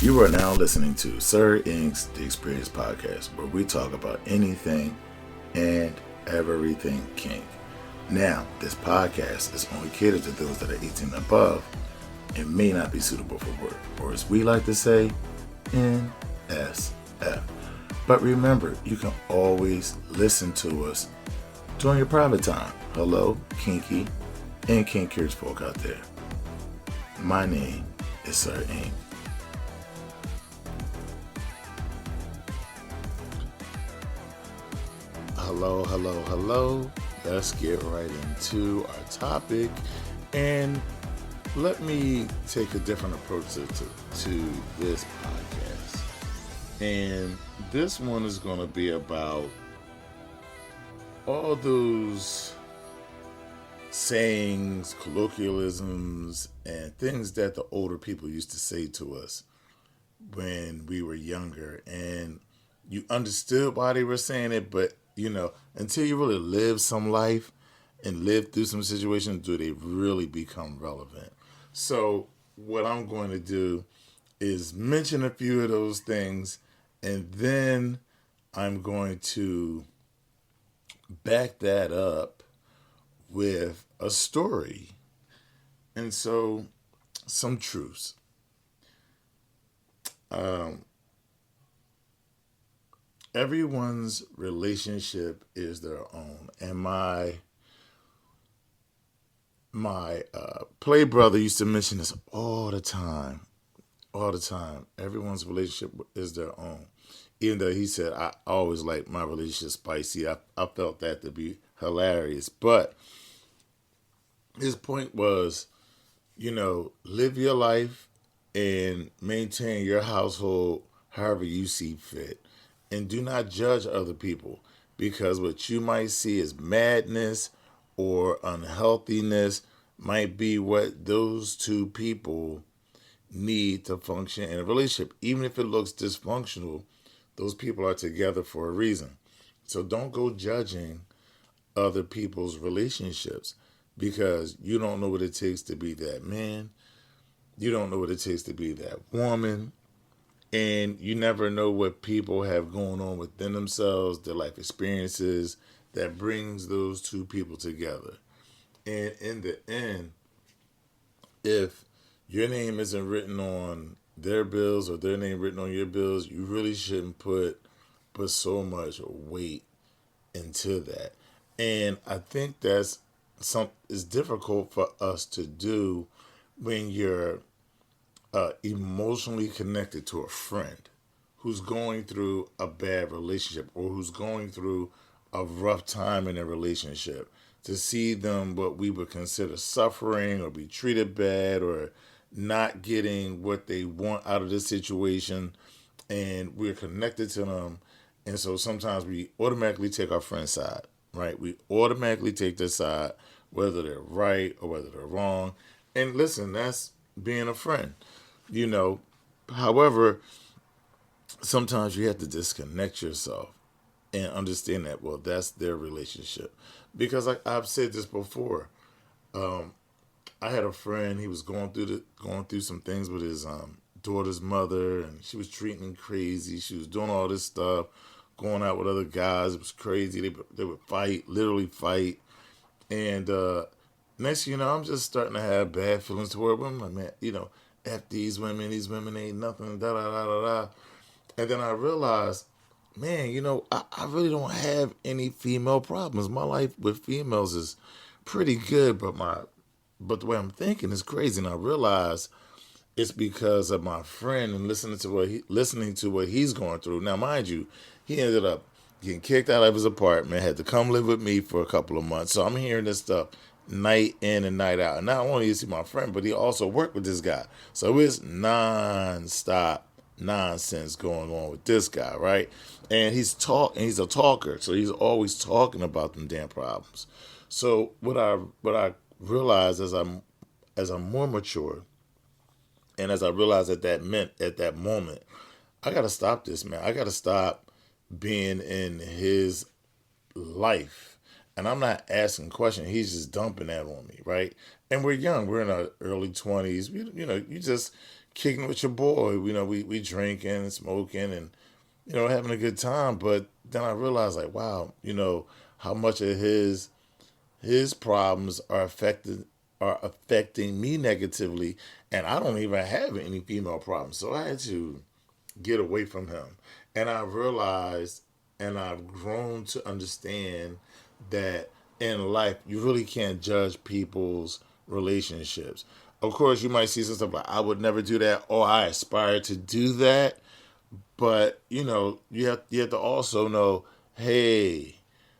You are now listening to Sir Ink's The Experience Podcast, where we talk about anything and everything kink. Now, this podcast is only catered to those that are 18 and above and may not be suitable for work, or as we like to say, NSF. But remember, you can always listen to us during your private time. Hello, kinky and kink-curious folk out there. My name is Sir Ink. Hello. Let's get right into our topic. And let me take a different approach to this podcast. And this one is going to be about all those sayings, colloquialisms, and things that the older people used to say to us when we were younger. And you understood why they were saying it, but until you really live some life and live through some situations, do they really become relevant. So what I'm going to do is mention a few of those things, and then I'm going to back that up with a story. And so some truths. Everyone's relationship is their own, and my play brother used to mention this all the time. Everyone's relationship is their own. Even though he said I always like my relationship spicy, I felt that to be hilarious. But his point was, live your life and maintain your household however you see fit. And do not judge other people, because what you might see as madness or unhealthiness might be what those two people need to function in a relationship. Even if it looks dysfunctional, those people are together for a reason. So don't go judging other people's relationships, because you don't know what it takes to be that man. You don't know what it takes to be that woman. And you never know what people have going on within themselves, their life experiences, that brings those two people together. And in the end, if your name isn't written on their bills or their name written on your bills, you really shouldn't put so much weight into that. And I think it's difficult for us to do when you're emotionally connected to a friend who's going through a bad relationship or who's going through a rough time in a relationship, to see them what we would consider suffering or be treated bad or not getting what they want out of this situation, and we're connected to them. And so sometimes we automatically take our friend's side, right? We automatically take their side, whether they're right or whether they're wrong. And listen, that's being a friend. However, sometimes you have to disconnect yourself and understand that, well, that's their relationship. Because I've said this before. I had a friend, he was going through some things with his daughter's mother, and she was treating him crazy. She was doing all this stuff, going out with other guys. It was crazy. They would fight, literally fight. And next thing you know, I'm just starting to have bad feelings toward women. Like, man, F these women ain't nothing, da da da da da. And then I realized, man, I really don't have any female problems. My life with females is pretty good, but the way I'm thinking is crazy. And I realized it's because of my friend and listening to what he's going through. Now, mind you, he ended up getting kicked out of his apartment, had to come live with me for a couple of months. So I'm hearing this stuff night in and night out. And not only is he my friend, but he also worked with this guy. So it's non-stop nonsense going on with this guy, right? And he's a talker, so he's always talking about them damn problems. So what I realized as I'm more mature, and as I realized at that moment, I gotta stop this, man. I gotta stop being in his life. And I'm not asking questions. He's just dumping that on me, right? And we're young. We're in our early 20s. You just kicking with your boy. We drinking and smoking and having a good time. But then I realized like, wow, how much of his problems are affecting me negatively, and I don't even have any female problems. So I had to get away from him. And I realized and I've grown to understand that in life you really can't judge people's relationships. Of course, you might see some stuff like I would never do that or I aspire to do that, but you have to also know, hey,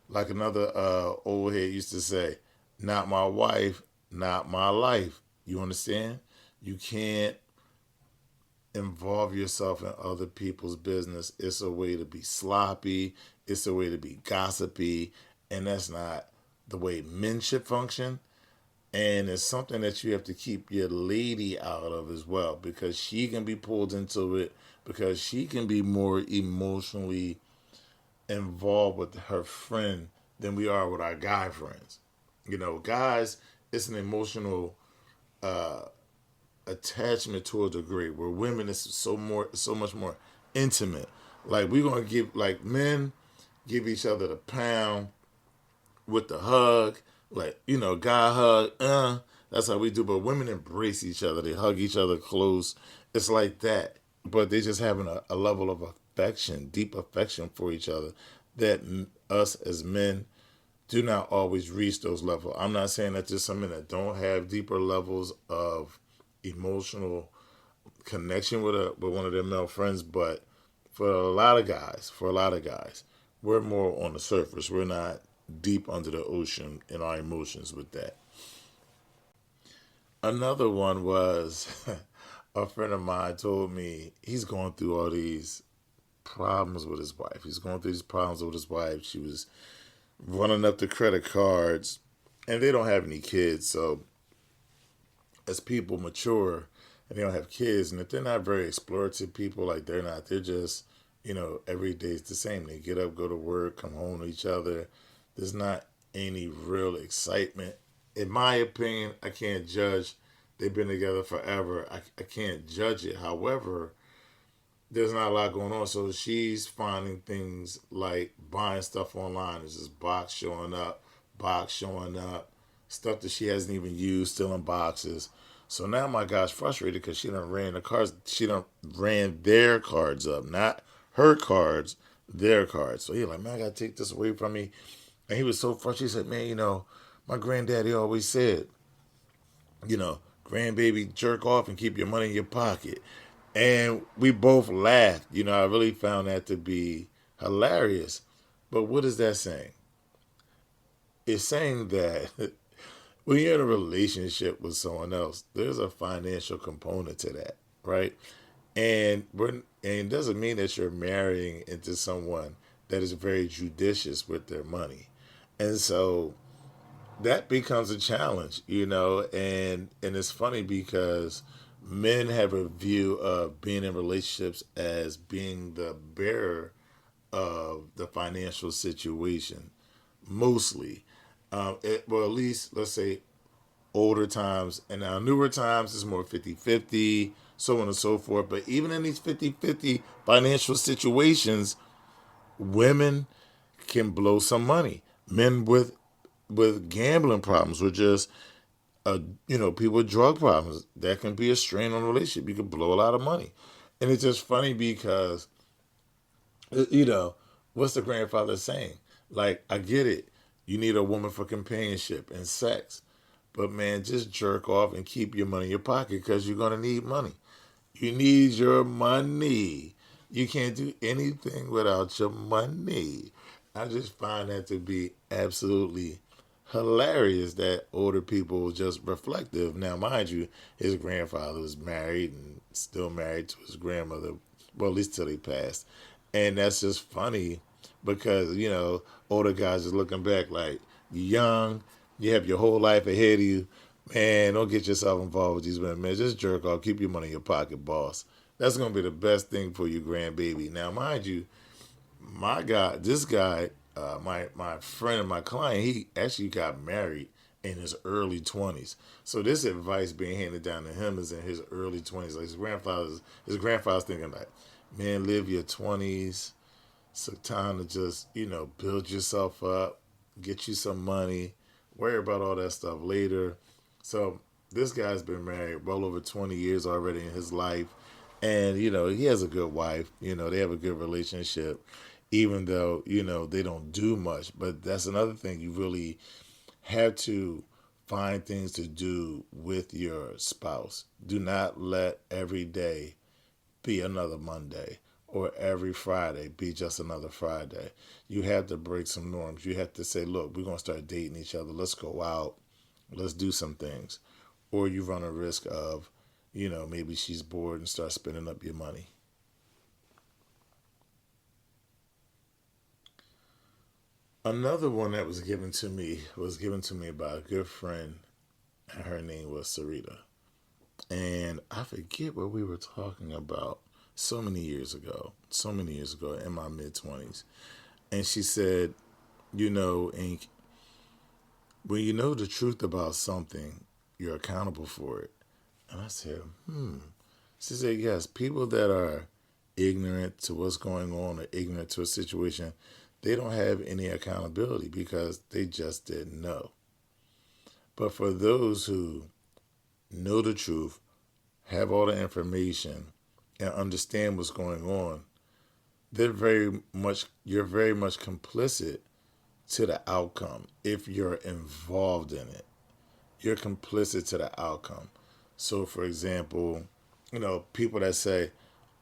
like another old head used to say, not my wife, not my life. You understand? You can't involve yourself in other people's business. It's a way to be sloppy, it's a way to be gossipy, and that's not the way men should function. And it's something that you have to keep your lady out of as well because she can be pulled into it because she can be more emotionally involved with her friend than we are with our guy friends. Guys, it's an emotional attachment to a degree where women is so much more intimate. Like we're gonna give like men give each other the pound with the hug, like guy hug, that's how we do. But women embrace each other, they hug each other close. It's like that, but they just having a level of affection, deep affection for each other that us as men do not always reach those levels. I'm not saying that there's some men that don't have deeper levels of emotional connection with one of their male friends, but for a lot of guys, we're more on the surface. We're not deep under the ocean in our emotions with that. Another one was a friend of mine told me he's going through all these problems with his wife. He's going through these problems with his wife. She was running up the credit cards, and they don't have any kids. So as people mature and they don't have kids, and if they're not very explorative people, like they're just, every day is the same. They get up, go to work, come home to each other. There's not any real excitement. In my opinion, I can't judge. They've been together forever. I can't judge it. However, there's not a lot going on. So she's finding things like buying stuff online. There's this box showing up, stuff that she hasn't even used, still in boxes. So now my guy's frustrated because she done ran their cards up, not her cards, their cards. So he's like, man, I gotta take this away from me. And he was so frustrated. He said, man, my granddaddy always said, grandbaby, jerk off and keep your money in your pocket. And we both laughed. I really found that to be hilarious. But what is that saying? It's saying that when you're in a relationship with someone else, there's a financial component to that, right? And it doesn't mean that you're marrying into someone that is very judicious with their money. And so that becomes a challenge, and it's funny because men have a view of being in relationships as being the bearer of the financial situation, mostly. Well, at least let's say older times, and now newer times is more 50-50, so on and so forth. But even in these 50-50 financial situations, women can blow some money. Men with gambling problems, with just people with drug problems, that can be a strain on a relationship. You can blow a lot of money, and it's just funny because you know what's the grandfather saying? Like, I get it. You need a woman for companionship and sex, but man, just jerk off and keep your money in your pocket because you're gonna need money. You need your money. You can't do anything without your money. I just find that to be absolutely hilarious that older people just reflective. Now, mind you, his grandfather was married and still married to his grandmother, well, at least till he passed. And that's just funny because, older guys is looking back like, you're young, you have your whole life ahead of you. Man, don't get yourself involved with these women, man. Just jerk off. Keep your money in your pocket, boss. That's going to be the best thing for you, grandbaby. Now, mind you, this guy, my friend and my client, he actually got married in his early 20s. So this advice being handed down to him is in his early 20s. Like his grandfather's thinking like, man, live your 20s. So time to just, build yourself up, get you some money, worry about all that stuff later. So this guy's been married well over 20 years already in his life. And, he has a good wife. They have a good relationship, even though, they don't do much. But that's another thing. You really have to find things to do with your spouse. Do not let every day be another Monday or every Friday be just another Friday. You have to break some norms. You have to say, look, we're going to start dating each other. Let's go out. Let's do some things. Or you run a risk of, maybe she's bored and start spending up your money. Another one that was given to me by a good friend, and her name was Sarita. And I forget what we were talking about so many years ago in my mid 20s. And she said, Ink, when you know the truth about something, you're accountable for it. And I said, She said, yes, people that are ignorant to what's going on or ignorant to a situation, they don't have any accountability because they just didn't know. But for those who know the truth, have all the information, and understand what's going on, you're very much complicit to the outcome if you're involved in it. You're complicit to the outcome. So, for example, people that say,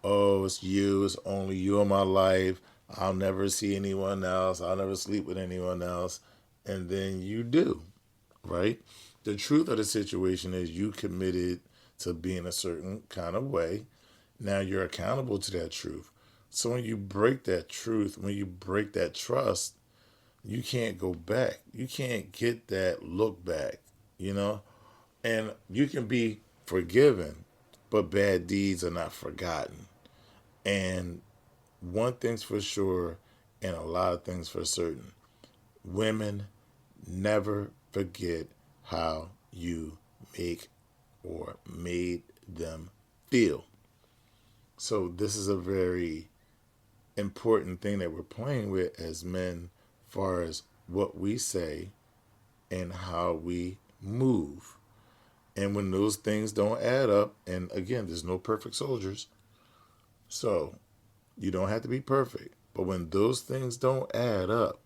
"Oh, it's you. It's only you in my life. I'll never see anyone else. I'll never sleep with anyone else," and then you do, right? The truth of the situation is you committed to being a certain kind of way. Now you're accountable to that truth. So when you break that truth, when you break that trust, you can't go back. You can't get that look back, you know? And you can be forgiven, but bad deeds are not forgotten. And one thing's for sure, and a lot of things for certain, women never forget how you make or made them feel. So this is a very important thing that we're playing with as men, far as what we say and how we move. And when those things don't add up, and again, there's no perfect soldiers, so you don't have to be perfect. But when those things don't add up,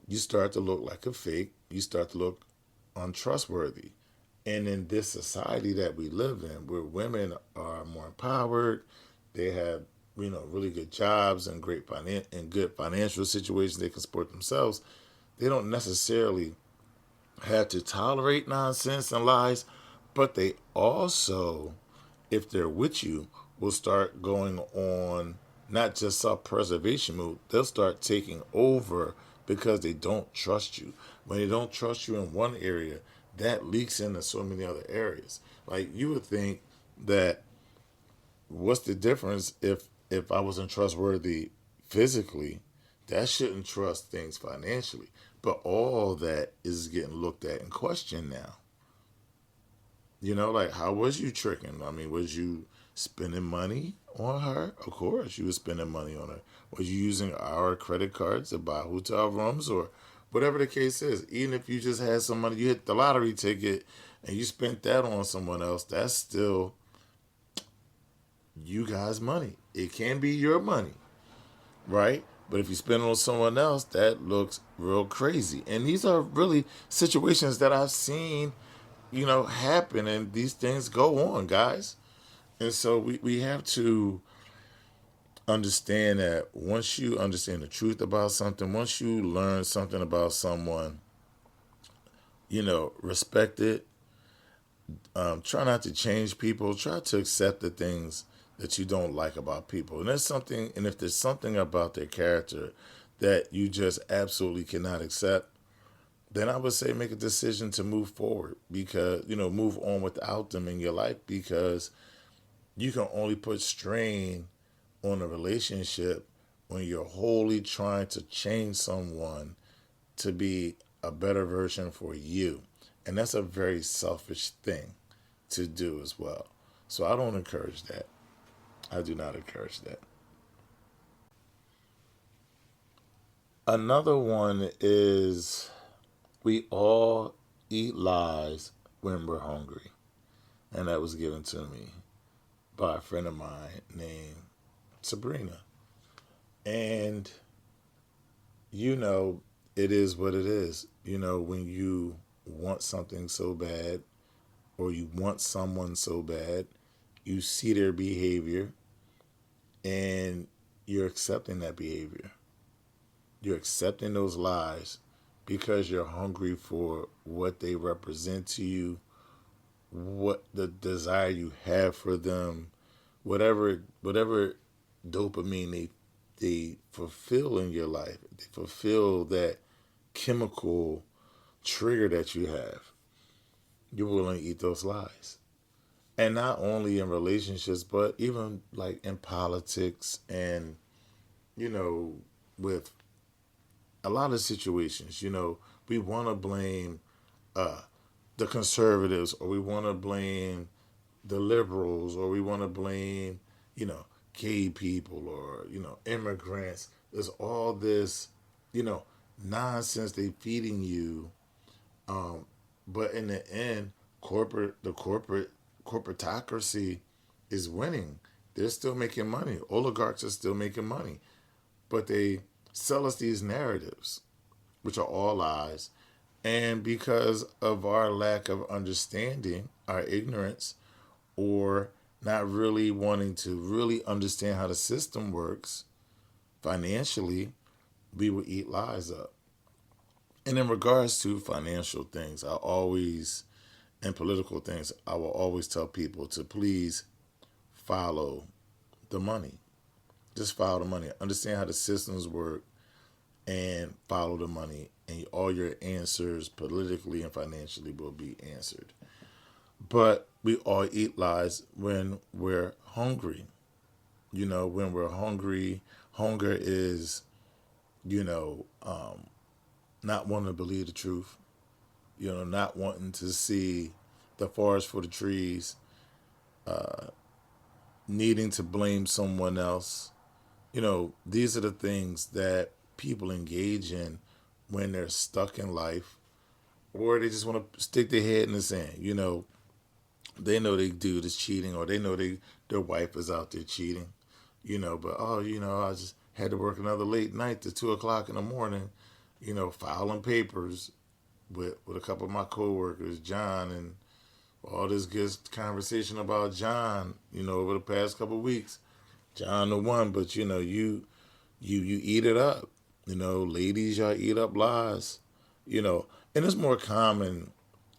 you start to look like a fake. You start to look untrustworthy. And in this society that we live in, where women are more empowered, they have really good jobs and good financial situations, they can support themselves. They don't necessarily have to tolerate nonsense and lies, but they also, if they're with you, will start going on not just self-preservation mode. They'll start taking over because they don't trust you. When they don't trust you in one area, that leaks into so many other areas. Like you would think that what's the difference if I wasn't trustworthy physically, that shouldn't trust things financially. But all that is getting looked at and questioned now. Like how was you tricking? I mean, was you spending money on her? Of course, you were spending money on her. Was you using our credit cards to buy hotel rooms or whatever the case is? Even if you just had some money, you hit the lottery ticket and you spent that on someone else, that's still you guys' money. It can be your money, right? But if you spend it on someone else, that looks real crazy. And these are really situations that I've seen, happen, and these things go on, guys. And so we have to understand that once you understand the truth about something, once you learn something about someone, respect it. Try not to change people. Try to accept the things that you don't like about people. And if there's something about their character that you just absolutely cannot accept, then I would say make a decision to move forward because, move on without them in your life because you can only put strain on a relationship when you're wholly trying to change someone to be a better version for you. And that's a very selfish thing to do as well. So I don't encourage that. I do not encourage that. Another one is we all eat lies when we're hungry. And that was given to me by a friend of mine named Sabrina. And, you know, it is what it is. You know, when you want something so bad or you want someone so bad, you see their behavior and you're accepting that behavior. You're accepting those lies because you're hungry for what they represent to you, what the desire you have for them, whatever dopamine they fulfill in your life. They fulfill that chemical trigger that you have. You're willing to eat those lies. And not only in relationships, but even like in politics and, you know, with a lot of situations, we want to blame uh, the conservatives, or we want to blame the liberals, or we want to blame, you know, gay people, or, immigrants. There's all this, you know, nonsense they feeding you. But in the end, corporatocracy is winning. They're still making money. Oligarchs are still making money. But they sell us these narratives, which are all lies. And because of our lack of understanding, our ignorance, or not really wanting to really understand how the system works financially, we will eat lies up. And in regards to financial things, and political things, I will always tell people to please follow the money. Just follow the money. Understand how the systems work and follow the money. And all your answers politically and financially will be answered. But we all eat lies when we're hungry. When we're hungry, hunger is, you know, not wanting to believe the truth, not wanting to see the forest for the trees, needing to blame someone else. These are the things that people engage in when they're stuck in life, or they just want to stick their head in the sand. They know they dude is cheating, or they know their wife is out there cheating. But I just had to work another late night to 2 o'clock in the morning, filing papers with a couple of my coworkers, John, and all this good conversation about John, over the past couple of weeks. John the one, but you eat it up. Ladies, y'all eat up lies. And it's more common.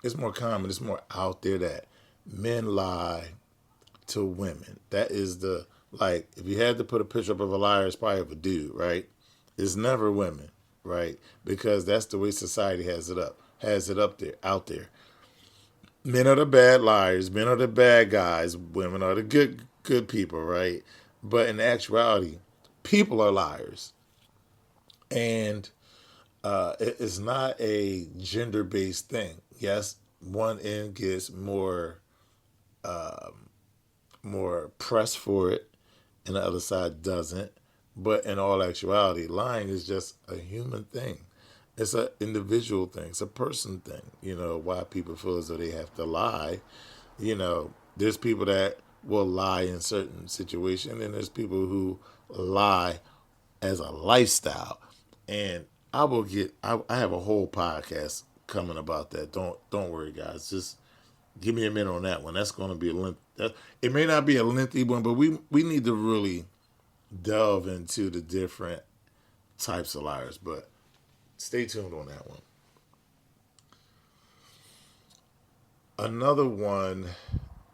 It's more common. It's more out there that men lie to women. That is if you had to put a picture up of a liar, it's probably of a dude, right? It's never women, right? Because that's the way society has it up there, out there. Men are the bad liars. Men are the bad guys. Women are the good people, right? But in actuality, people are liars. And it's not a gender based thing. Yes, one end gets more press for it, and the other side doesn't. But in all actuality, lying is just a human thing. It's an individual thing. It's a person thing. Why people feel as though they have to lie. There's people that will lie in certain situations, and there's people who lie as a lifestyle. And I have a whole podcast coming about that. Don't worry, guys. Just give me a minute on that one. That's going to be it may not be a lengthy one, but we need to really delve into the different types of liars. But stay tuned on that one. Another one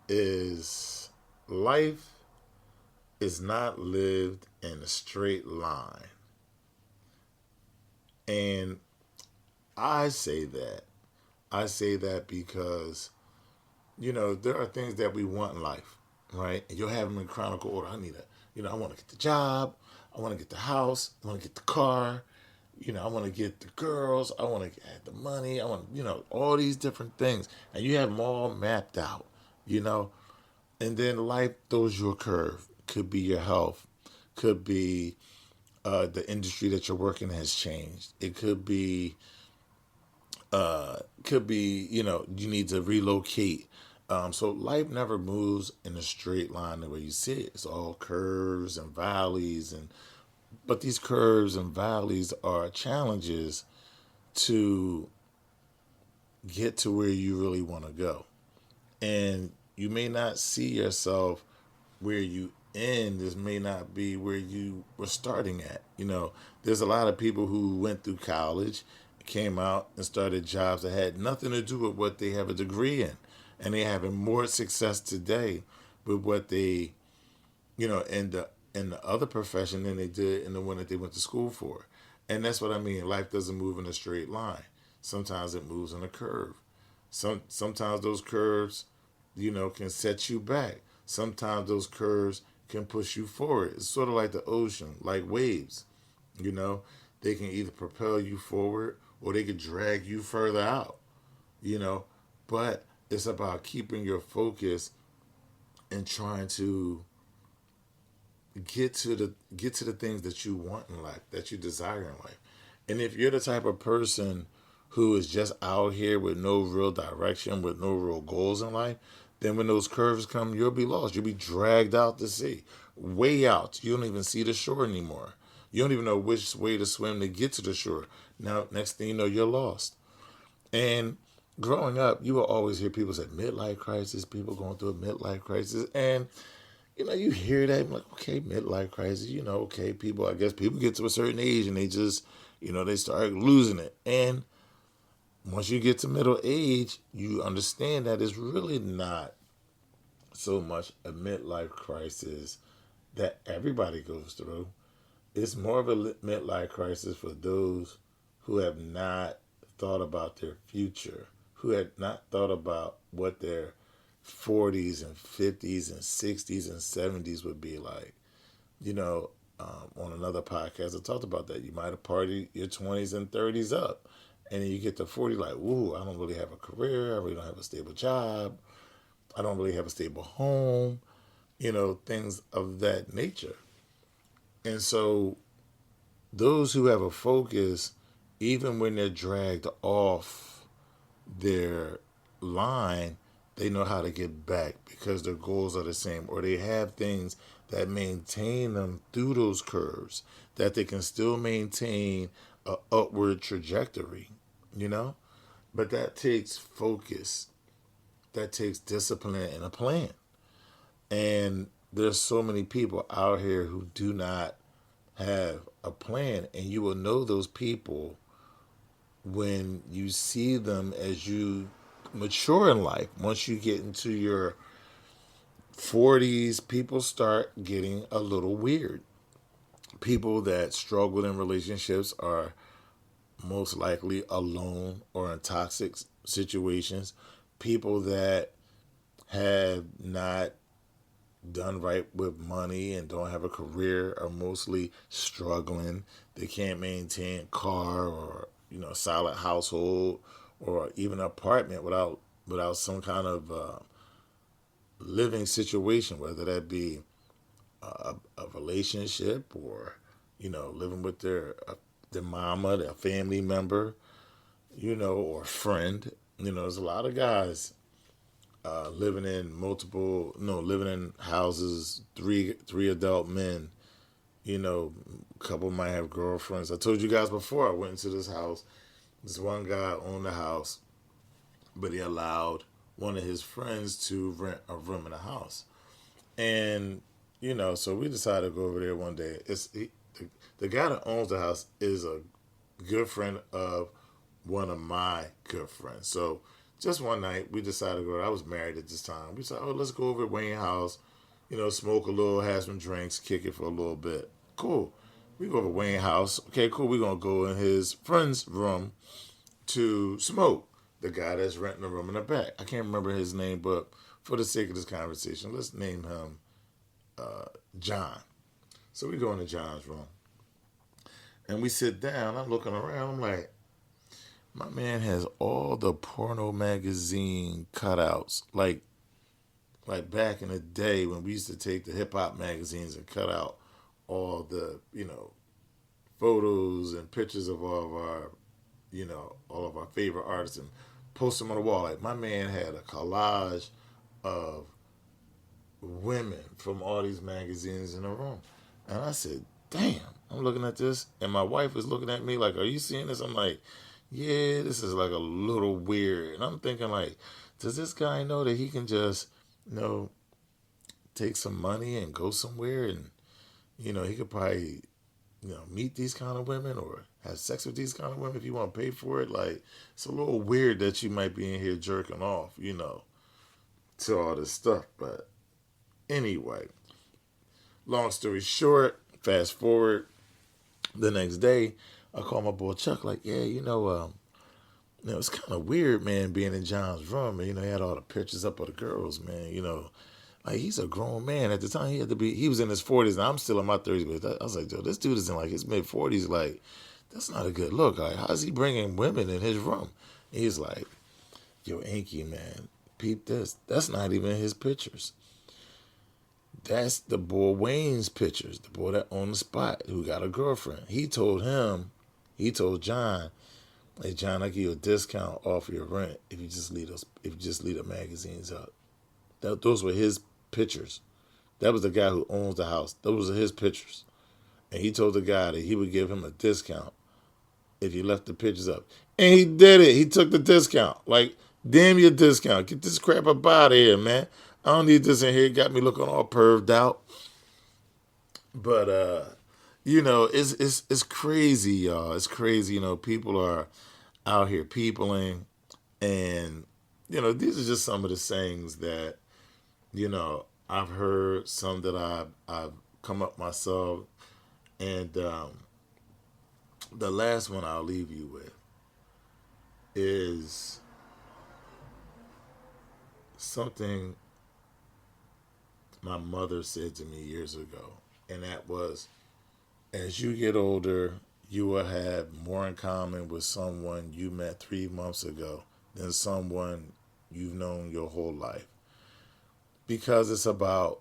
is life is not lived in a straight line. And I say that. I say that because, there are things that we want in life, right? And you'll have them in chronicle order. I want to get the job. I want to get the house. I want to get the car. I want to get the girls, I want to get the money, I want, all these different things. And you have them all mapped out, you know. And then life throws you a curve. Could be your health, could be the industry that you're working has changed. It could be you need to relocate. So life never moves in a straight line the way you see it. It's all curves and valleys, and but these curves and valleys are challenges to get to where you really want to go. And you may not see yourself where you end. This may not be where you were starting at. There's a lot of people who went through college, came out and started jobs that had nothing to do with what they have a degree in. And they having more success today with what they, in the other profession than they did in the one that they went to school for. And that's what I mean. Life doesn't move in a straight line. Sometimes it moves in a curve. Sometimes those curves, can set you back. Sometimes those curves can push you forward. It's sort of like the ocean, like waves. You know, they can either propel you forward or they can drag you further out. You know, but it's about keeping your focus and trying to get to the things that you want in life, that you desire in life. And if you're the type of person who is just out here with no real direction, with no real goals in life, then when those curves come, you'll be lost. You'll be dragged out to sea, way out. You don't even see the shore anymore. You don't even know which way to swim to get to the shore. Now, next thing you know, you're lost. And growing up, you will always hear people say midlife crisis, people going through a midlife crisis. And you hear that, I'm like, okay, midlife crisis, okay, people, I guess people get to a certain age and they just, they start losing it. And once you get to middle age, you understand that it's really not so much a midlife crisis that everybody goes through. It's more of a midlife crisis for those who have not thought about their future, who had not thought about what their 40s and 50s and 60s and 70s would be like. On another podcast, I talked about that. You might have partied your 20s and 30s up. And then you get to 40, like, ooh, I don't really have a career. I really don't have a stable job. I don't really have a stable home, things of that nature. And so those who have a focus, even when they're dragged off their line, they know how to get back because their goals are the same, or they have things that maintain them through those curves, that they can still maintain a upward trajectory, you know? But that takes focus, that takes discipline and a plan. And there's so many people out here who do not have a plan, and you will know those people when you see them as you mature in life. Once you get into your 40s, people start getting a little weird. People that struggle in relationships are most likely alone or in toxic situations. People that have not done right with money and don't have a career are mostly struggling. They can't maintain a car or solid household or even an apartment without some kind of living situation, whether that be a relationship or living with their mama, their family member, or friend. There's a lot of guys living in multiple, living in houses, three adult men. A couple might have girlfriends. I told you guys before, I went into this house. This one guy owned the house, but he allowed one of his friends to rent a room in the house. And, so we decided to go over there one day. The guy that owns the house is a good friend of one of my good friends. So just one night, we decided to go. I was married at this time. We said, oh, let's go over to Wayne's house, smoke a little, have some drinks, kick it for a little bit. Cool. We go over to Wayne's house. Okay, cool. We're going to go in his friend's room to smoke. The guy that's renting the room in the back. I can't remember his name, but for the sake of this conversation, let's name him John. So we go into John's room. And we sit down. I'm looking around. I'm like, my man has all the porno magazine cutouts, like back in the day when we used to take the hip hop magazines and cut out all the photos and pictures of all of our favorite artists and post them on the wall. Like my man had a collage of women from all these magazines in the room, and I said, "Damn!" I'm looking at this, and my wife is looking at me like, "Are you seeing this?" I'm like, "Yeah, this is like a little weird." And I'm thinking like, does this guy know that he can just you know take some money and go somewhere and he could probably meet these kind of women or have sex with these kind of women if you want to pay for it. Like, it's a little weird that you might be in here jerking off, to all this stuff. But anyway, long story short, fast forward the next day, I call my boy Chuck, like, yeah, it's kind of weird, man, being in John's room. And, he had all the pictures up of the girls, man, Like, he's a grown man. At the time, he was in his 40s, and I'm still in my 30s. But I was like, yo, this dude is in, like, his mid-40s. Like, that's not a good look. Like, how's he bringing women in his room? And he's like, yo, Inky, man, peep this. That's not even his pictures. That's the boy Wayne's pictures, the boy that owned the spot who got a girlfriend. He told John, hey, John, I give you a discount off your rent if you just leave the magazines up. Those were his pictures. That was the guy who owns the house. Those are his pictures. And he told the guy that he would give him a discount if he left the pictures up. And he did it. He took the discount. Like, damn your discount. Get this crap up out of here, man. I don't need this in here. It got me looking all perved out. But it's crazy, y'all. It's crazy. People are out here peopling, and these are just some of the sayings that I've heard, some that I've come up myself, and the last one I'll leave you with is something my mother said to me years ago, and that was, as you get older, you will have more in common with someone you met 3 months ago than someone you've known your whole life. Because it's about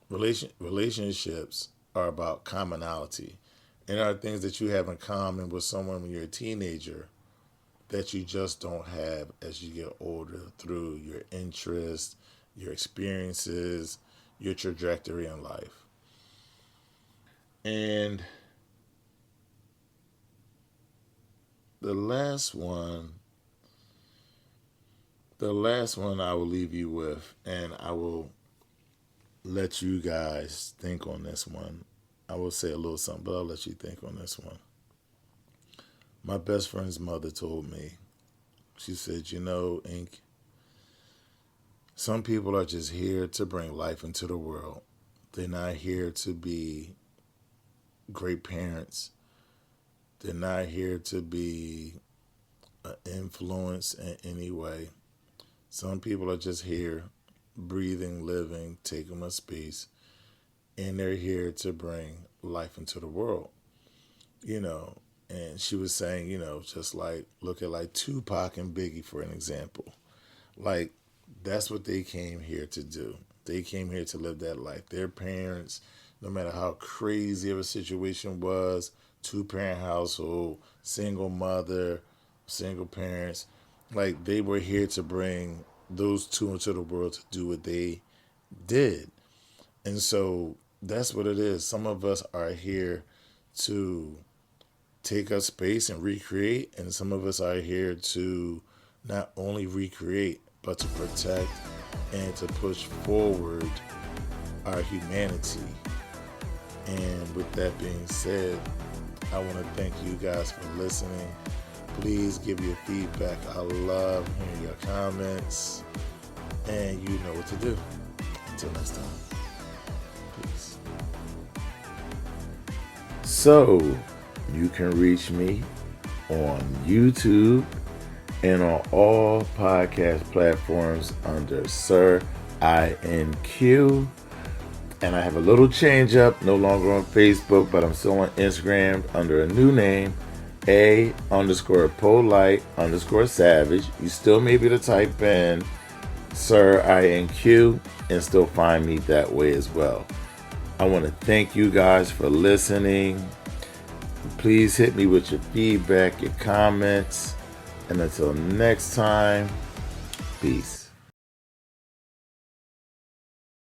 relationships are about commonality. And there are things that you have in common with someone when you're a teenager that you just don't have as you get older through your interests, your experiences, your trajectory in life. And the last one I will leave you with, and I will let you guys think on this one. I will say a little something, but I'll let you think on this one. My best friend's mother told me, she said, Ink, some people are just here to bring life into the world. They're not here to be great parents. They're not here to be an influence in any way. Some people are just here, breathing, living, taking up space, and they're here to bring life into the world. And she was saying, just like, look at like Tupac and Biggie, for an example. Like, that's what they came here to do. They came here to live that life. Their parents, no matter how crazy of a situation was, 2-parent household, single mother, single parents, like they were here to bring those two into the world to do what they did. And so that's what it is. Some of us are here to take up space and recreate, and some of us are here to not only recreate, but to protect and to push forward our humanity. And with that being said, I want to thank you guys for listening. Please give your feedback. I love hearing your comments. And you know what to do. Until next time. Peace. So, you can reach me on YouTube and on all podcast platforms under Sir INQ. And I have a little change up, no longer on Facebook, but I'm still on Instagram under a new name, A underscore polite underscore savage. You still may be able to type in Sir INQ and still find me that way as well. I want to thank you guys for listening. Please hit me with your feedback, your comments. And until next time, peace.